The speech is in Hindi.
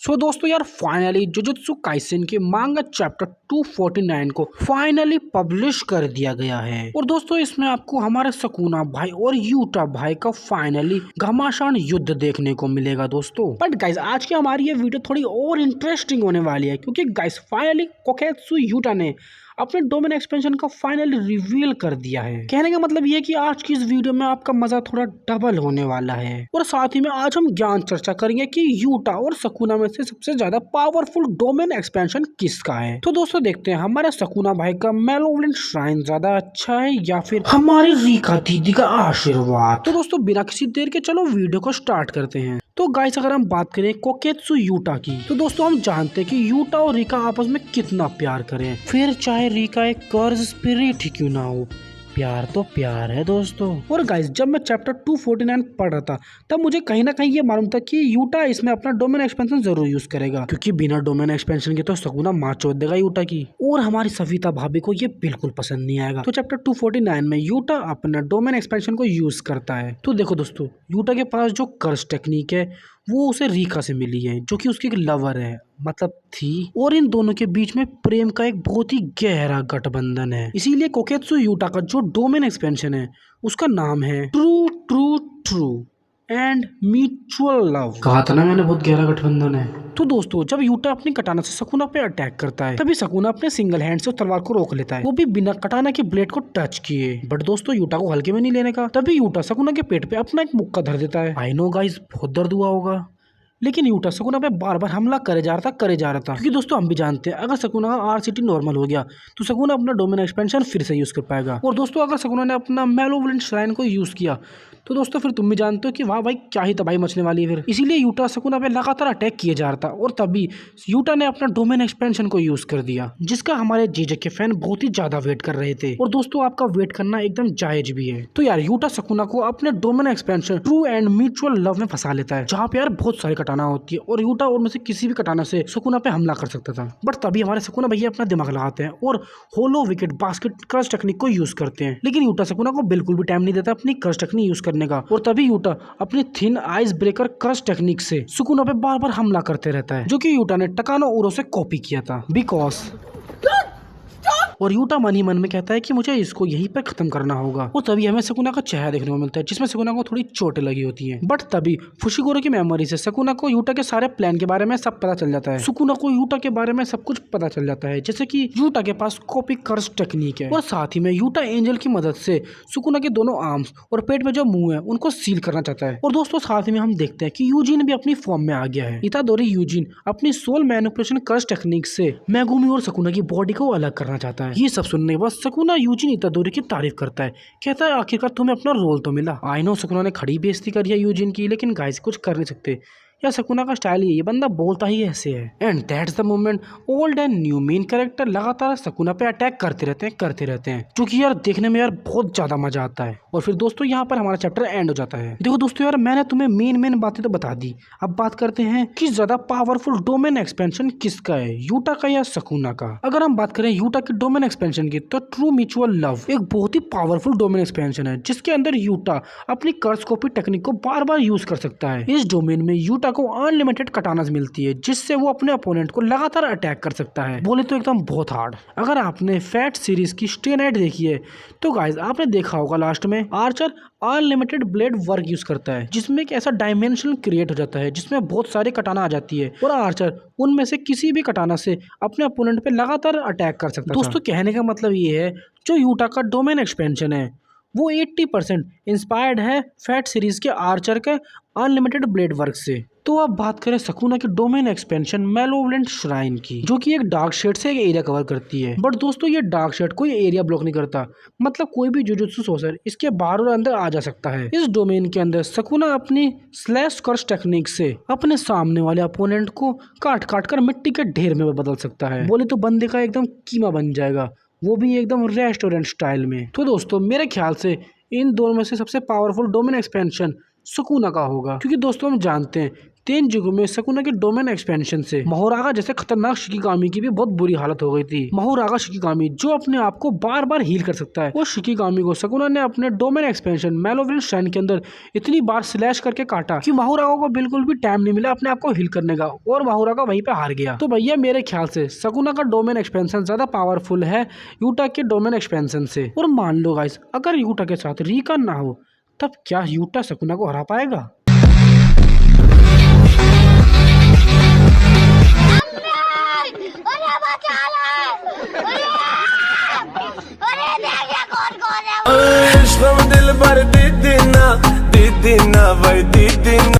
सो दोस्तों यार फाइनली जुजुत्सु काइसेन के मांगा चैप्टर 249 को फाइनली पब्लिश कर दिया गया है। और दोस्तों इसमें आपको हमारे सुकुना भाई और यूटा भाई का फाइनली घमासान युद्ध देखने को मिलेगा दोस्तों। बट गाइस आज की हमारी ये वीडियो थोड़ी और इंटरेस्टिंग होने वाली है, क्योंकि गाइस फाइनली कोकेत्सु यूटा ने अपने डोमेन एक्सपेंशन का फाइनली रिवील कर दिया है। कहने का मतलब ये है कि आज की इस वीडियो में आपका मजा थोड़ा डबल होने वाला है। और साथ ही में आज हम ज्ञान चर्चा करेंगे कि यूटा और सुकुना में से सबसे ज्यादा पावरफुल डोमेन एक्सपेंशन किसका है। तो दोस्तों देखते हैं हमारे सुकुना भाई का मैलोवलेंट श्राइन ज्यादा अच्छा है या फिर हमारी रीका दीदी का आशीर्वाद। तो दोस्तों बिना किसी देर के चलो वीडियो को स्टार्ट करते हैं। तो गाइस अगर हम बात करें कोकेत्सु यूटा की, तो दोस्तों हम जानते हैं कि यूटा और रीका आपस में कितना प्यार करें, फिर चाहे रीका एक कर्ज स्पिरिट ही क्यों ना हो, प्यार तो प्यार है दोस्तों। और गाइस जब मैं चैप्टर 249 पढ़ रहा था तब मुझे कहीं ना कहीं ये मालूम था कि यूटा इसमें अपना डोमेन एक्सपेंशन जरूर यूज करेगा, क्योंकि बिना डोमेन एक्सपेंशन के तो सुकुना मार चोद देगा यूटा की। और हमारी सविता भाभी को ये बिल्कुल पसंद नहीं आएगा। तो चैप्टर 249 में यूटा अपना डोमेन एक्सपेंशन को यूज करता है। तो देखो दोस्तों यूटा के पास जो कर्स टेक्निक है वो उसे रीका से मिली है, जो कि उसकी एक लवर है मतलब थी। और इन दोनों के बीच में प्रेम का एक बहुत ही गहरा गठबंधन है। इसीलिए कोकेत्सु यूटा का जो डोमेन एक्सपेंशन है उसका नाम है true true true and mutual love. कहा था ना मैंने बहुत गहरा गठबंधन है। तो दोस्तों जब यूटा अपनी कटाना से सुकुना पे अटैक करता है तभी सुकुना अपने सिंगल हैंड से तलवार को रोक लेता है, वो भी बिना कटाना के ब्लेड को टच किए। बट दोस्तों यूटा को हल्के में नहीं लेने का, तभी यूटा सुकुना के पेट पे अपना एक मुक्का धर देता है। आई नो गाइस बहुत दर्द हुआ होगा, लेकिन यूटा सुकुना पे बार बार हमला करे जा रहा था। क्योंकि दोस्तों हम भी जानते हैं अगर सुकुना का आरसीटी नॉर्मल हो गया तो सुकुना अपना डोमेन एक्सपेंशन फिर से यूज कर पाएगा। और दोस्तों अगर सुकुना ने अपना मैलोवलेंट श्राइन को यूज किया तो दोस्तों फिर तुम भी जानते हो कि वाह भाई क्या ही तबाही मचने वाली है फिर। इसीलिए यूटा सुकुना पे लगातार अटैक किए जा रहा था और तभी यूटा ने अपना डोमेन एक्सपेंशन को यूज कर दिया, जिसका हमारे जीजे के फैन बहुत ही ज्यादा वेट कर रहे थे। और दोस्तों आपका वेट करना एकदम जायज भी है। तो यार यूटा सुकुना को अपने domain expansion true and mutual love में फंसा लेता है, जहाँ पे यार बहुत सारी कटाना होती है और यूटा उनमें से किसी भी कटाना से सुकुना पे हमला कर सकता था। बट तभी हमारे सुकुना भैया अपना दिमाग लगाते हैं और होलो विकेट बास्केट क्रश टेक्निक को यूज करते हैं। लेकिन यूटा सुकुना को बिल्कुल भी टाइम नहीं देता अपनी क्रश टेक्निक यूज करने का, और तभी यूटा अपनी thin ice breaker crush technique से सुकुना पे बार बार हमला करते रहता है, जो कि यूटा ने टकानो उरो से कॉपी किया था। बिकॉज और यूटा मन ही मन में कहता है कि मुझे इसको यहीं पर खत्म करना होगा। और तभी हमें सुकुना का चेहरा देखने को मिलता है जिसमें सुकुना को थोड़ी चोटें लगी होती हैं। बट तभी फुशिगोरो की मेमोरी से सुकुना को यूटा के सारे प्लान के बारे में सब पता चल जाता है। सुकुना को यूटा के बारे में सब कुछ पता चल जाता है, जैसे कि यूटा के पास कॉपी कर्स टेक्निक है। और साथ ही में यूटा एंजल की मदद से सुकुना के दोनों आर्म्स और पेट में जो मुंह है उनको सील करना चाहता है। और दोस्तों साथ में हम देखते हैं कि यूजिन भी अपनी फॉर्म में आ गया है। इतादोरी यूजिन अपनी सोल मैनिपुलेशन कर्स टेक्निक से मेगुमी और सुकुना की बॉडी को अलग करना चाहता है। ये सब सुनने के बाद सुकुना यूजिन इतादोरी की तारीफ करता है, कहता है आखिरकार तुम्हें अपना रोल तो मिला। आई नो सुकुना ने खड़ी बेइज्जती करी है यूजिन की, लेकिन गाइस कुछ कर नहीं सकते। या सुकुना का स्टाइल ये बंदा बोलता ही ऐसे है। And that's the moment old and new main character लगातार सुकुना पे अटैक करते रहते हैं, जो कि यार देखने में यार बहुत ज्यादा मजा आता है। और फिर दोस्तों यहाँ पर हमारा चैप्टर एंड हो जाता है। देखो दोस्तों यार मैंने तुम्हें मेन बातें तो बता दी, अब बात करते हैं कि ज्यादा पावरफुल डोमेन एक्सपेंशन किसका है, यूटा का या सुकुना का। अगर हम बात करें यूटा के डोमेन एक्सपेंशन की तो ट्रू म्यूचुअल लव एक बहुत ही पावरफुल डोमेन एक्सपेंशन है, जिसके अंदर यूटा अपनी कर्स कॉपी टेक्निक को बार बार यूज कर सकता है। इस डोमेन में यूटा को अनलिमिटेड कटानास मिलती है, जिससे वो अपने अपोनेंट को लगातार अटैक कर सकता है। बोले तो एकदम बहुत हार्ड। अगर आपने फैट सीरीज की स्टे नाइट देखी है तो गाइस आपने देखा होगा लास्ट में Archer unlimited blade work use करता है, जिसमें एक ऐसा डायमेंशन क्रिएट हो जाता है जिसमें बहुत सारे कटाना आ जाती है और आर्चर उनमें से किसी भी कटाना से अपने अपोनेंट पे लगातार अटैक कर सकता है। दोस्तों कहने का मतलब ये है जो यूटा का डोमेन एक्सपेंशन है वो 80% इंस्पायर्ड है फैट सीरीज के आर्चर के अनलिमिटेड ब्लेड वर्क से। तो अब बात करें सुकुना के डोमेन एक्सपेंशन मैलोवलेंट श्राइन की, जो कि एक डार्क शेड से एक एरिया कवर करती है। बट दोस्तों ये डार्क शेड कोई एरिया ब्लॉक नहीं करता, मतलब कोई भी जुजुत्सु सोर्सर इसके बाहर और अंदर आ जा सकता है। इस डोमेन के अंदर सुकुना अपनी स्लैश कर्स टेक्निक से अपने सामने वाले अपोनेंट को काट कर मिट्टी के ढेर में बदल सकता है। बोले तो बंदे का एकदम कीमा बन जाएगा, वो भी एकदम रेस्टोरेंट स्टाइल में। तो दोस्तों मेरे ख्याल से इन दोनों में से सबसे पावरफुल डोमेन एक्सपेंशन सुकुना का होगा, क्योंकि दोस्तों हम जानते हैं तेनजिंगू में सुकुना के डोमेन एक्सपेंशन से मोहोरागा जैसे खतरनाक शिकिगामी की भी बहुत बुरी हालत हो गई थी। मोहोरागा शिकिगामी जो अपने आप को बार बार हील कर सकता है, वो शिकिगामी को सुकुना ने अपने डोमेन एक्सपेंशन मैलोविन श्राइन के अंदर इतनी बार स्लैश करके काटा कि मोहोरागा को बिल्कुल भी टाइम नहीं मिला अपने आप को हील करने का, और मोहोरागा वहीं पे हार गया। तो भैया मेरे ख्याल से सुकुना का डोमेन एक्सपेंशन ज्यादा पावरफुल है यूटा के डोमेन एक्सपेंशन से। और मान लो गाइस, अगर यूटा के साथ रीका ना हो तब क्या यूटा सुकुना को हरा पाएगा? दिल भर दीदी ना भाई दीदी ना।